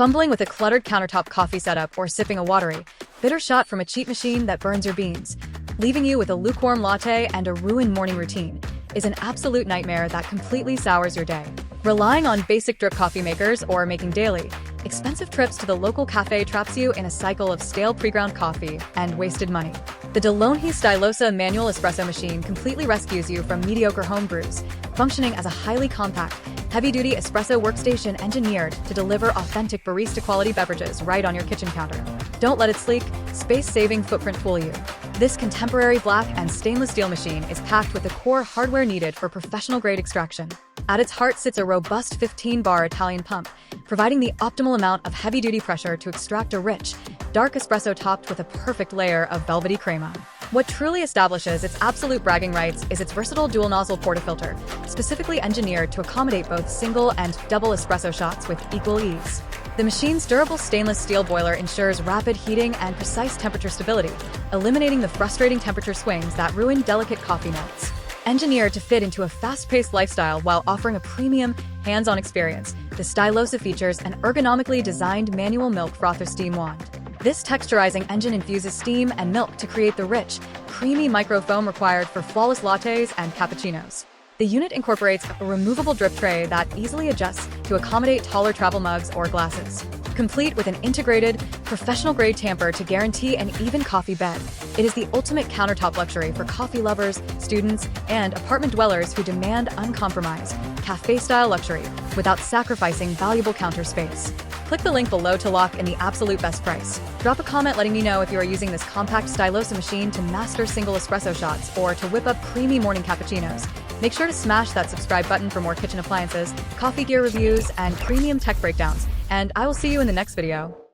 Fumbling with a cluttered countertop coffee setup or sipping a watery, bitter shot from a cheap machine that burns your beans, leaving you with a lukewarm latte and a ruined morning routine, is an absolute nightmare that completely sours your day. Relying on basic drip coffee makers or making daily, expensive trips to the local cafe traps you in a cycle of stale pre-ground coffee and wasted money. The De'Longhi Stilosa manual espresso machine completely rescues you from mediocre home brews, functioning as a highly compact, heavy-duty espresso workstation engineered to deliver authentic barista-quality beverages right on your kitchen counter. Don't let its sleek, space-saving footprint fool you. This contemporary black and stainless steel machine is packed with the core hardware needed for professional-grade extraction. At its heart sits a robust 15-bar Italian pump, providing the optimal amount of heavy-duty pressure to extract a rich, dark espresso topped with a perfect layer of velvety crema. What truly establishes its absolute bragging rights is its versatile dual-nozzle portafilter, specifically engineered to accommodate both single and double espresso shots with equal ease. The machine's durable stainless steel boiler ensures rapid heating and precise temperature stability, eliminating the frustrating temperature swings that ruin delicate coffee notes. Engineered to fit into a fast-paced lifestyle while offering a premium, hands-on experience, the Stilosa features an ergonomically designed manual milk frother steam wand. This texturizing engine infuses steam and milk to create the rich, creamy microfoam required for flawless lattes and cappuccinos. The unit incorporates a removable drip tray that easily adjusts to accommodate taller travel mugs or glasses. Complete with an integrated, professional-grade tamper to guarantee an even coffee bed, it is the ultimate countertop luxury for coffee lovers, students, and apartment dwellers who demand uncompromised, café-style luxury without sacrificing valuable counter space. Click the link below to lock in the absolute best price. Drop a comment letting me know if you are using this compact Stilosa machine to master single espresso shots or to whip up creamy morning cappuccinos. Make sure to smash that subscribe button for more kitchen appliances, coffee gear reviews, and premium tech breakdowns. And I will see you in the next video.